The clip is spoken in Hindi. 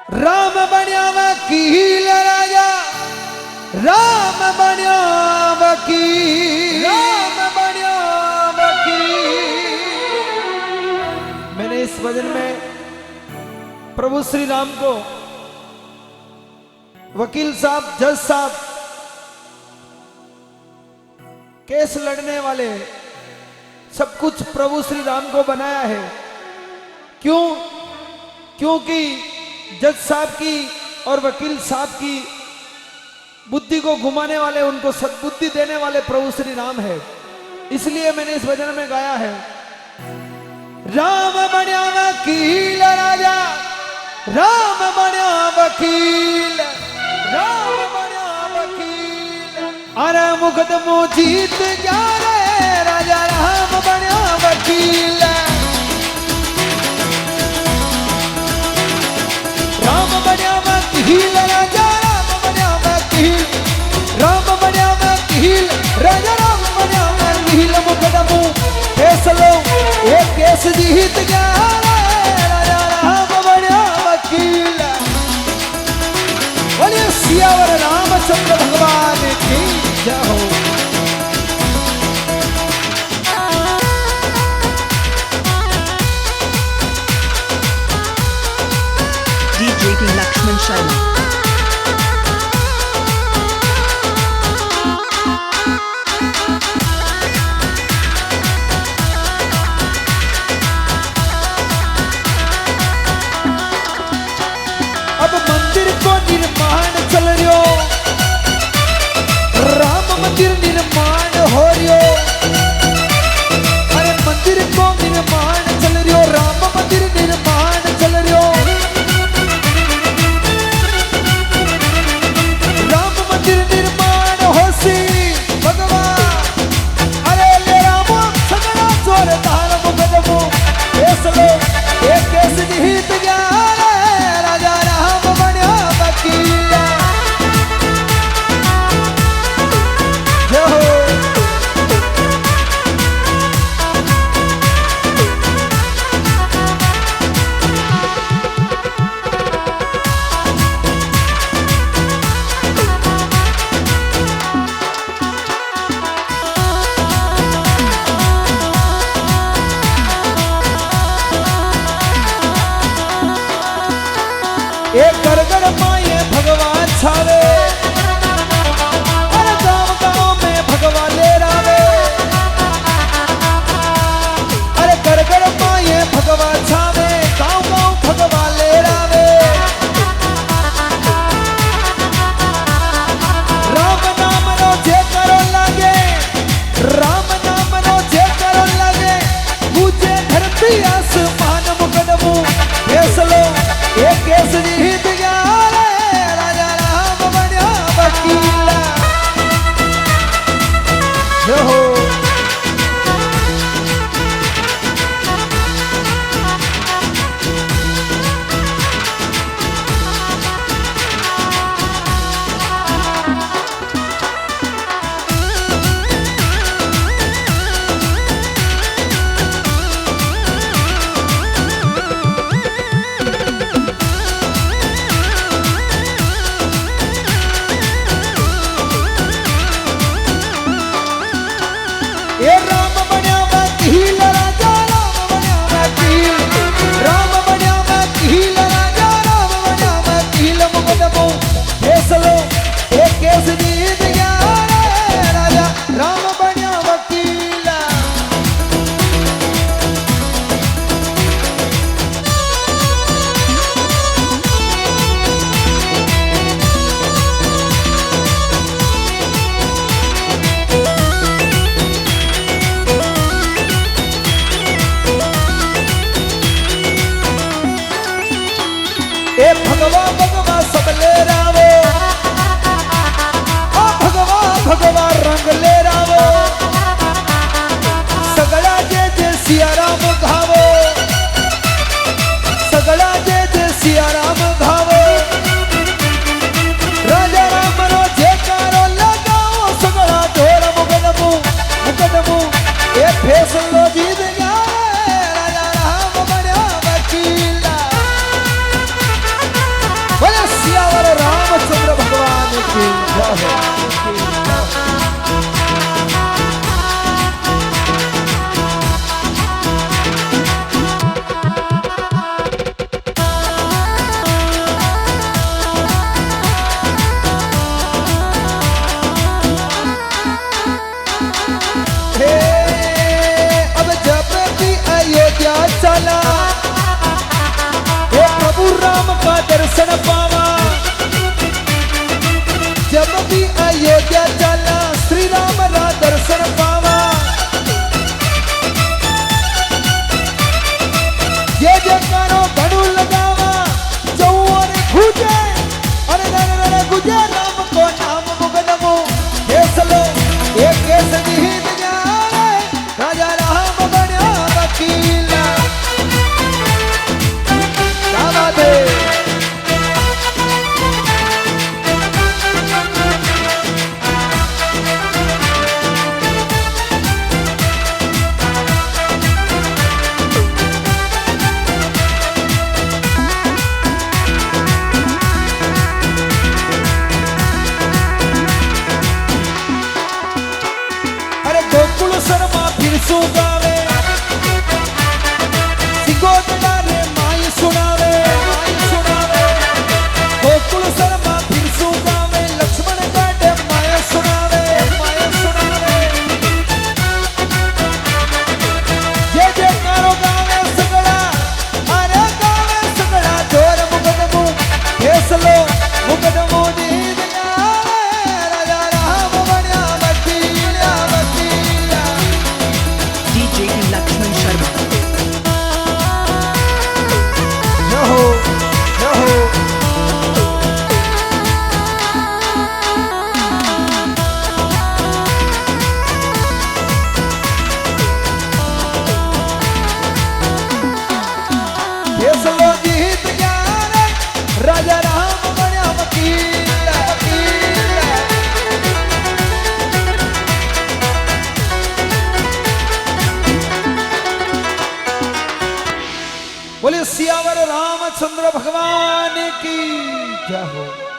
राम बन्या वकील राजा, राम बन्या वकील, राम बन्या वकील। मैंने इस भजन में प्रभु श्री राम को वकील साहब, जज साहब, केस लड़ने वाले, सब कुछ प्रभु श्री राम को बनाया है। क्यों? क्योंकि जज साहब की और वकील साहब की बुद्धि को घुमाने वाले, उनको सद्बुद्धि देने वाले प्रभु श्री राम है। इसलिए मैंने इस भजन में गाया है, राम बन्या वकील राजा, राम बन्या वकील, राम बन्या वकील। अरे मुकदमो जीत गया रे राजा, राम बन्या वकील। राम बन्या वकील राजा, राम बन्या वकील, राम बन्या वकील राजा, राम बन्या वकील। मुकदमो फैसलो एक केस जीत गया रे राजा, राम बन्या वकील। बोलिए सियावर रामचंद्र भगवान की जय हो। DJ King Lakshman Sharma। अब मंदिर को निर्माण चल रहो, राम मंदिर निर्माण हो रहो। अरे मंदिर को निर्माण चल रहो, राम मंदिर निर्माण चल रहो। राम मंदिर निर्माण हो सी भगवान। अरे ले रामो सगड़ा जोरदार मुकदमो फैसलो एक केस जीत गया रे राजा, राम बन्या वकील। जय हो। एक गड़गड़ माये भगवान छावे, अरे गाँव गाँव में भगवान ले रावे। अरे गड़गड़ माये भगवान छावे, गाँव गाँव भगवान ले रावे। राम नाम नो जे करो लागे, राम नाम नो जे करो लागे। पूजे धरती आसमान मुकदमो फैसलो एक केस जीत गया रे राजा, राम बन्या वकील। जय हो। ये राम बन्या वकील राजा, राम बन्या वकील, राम बन्या वकील राजा, राम बन्या वकील। मुकदमो फैसलो एक केस जीत गया रे राजा, राम बन्या वकील। ए भगवा भगवा सब ले रावो, ओ भगवा भगवा रंग ले रावो। सगड़ा जे जे सिया राम घावो, सगड़ा जे जे सिया राम घावो। राजा राम रो जयकारो लगाओ, सगड़ा ढोल मुकदमो मुकदमो ए फैसलो जीत गया रे राजा, राम बन्या वकील। हे अब जब भी अयोध्या चला, हे प्रभु राम का दर्शन पावा। जब भी अयोध्या चला, श्री राम का दर्शन पावा। ये जयकारो घणो लगावा, चौरे गुजे, अरे रे गुजे राम को नाम मुगनमो। केसलो एक केस जीत जाए, राजा राम बन्या वकील। क्या बात है? अरे गोकुल शर्मा फिर सु गावे, सिगोदड़ा रे माई सुनावे, माई सुनावे। गोकुल शर्मा फिर सु गावे, लक्ष्मण गाड़े माया सुनावे, माया सुनावे। ये जयकारो गावे सगड़ा, अरे गावे सगड़ा जोर मुकदमो। फैसलो मुकदमो जीत जावे, राजा राम बन्या वकील, वकील। DJ Lakshman Sharma. No, no. फैसलो जीत गया रे, राजा राम बन्या वकील, वकील। बोले सियावर रामचंद्र भगवान की जय हो।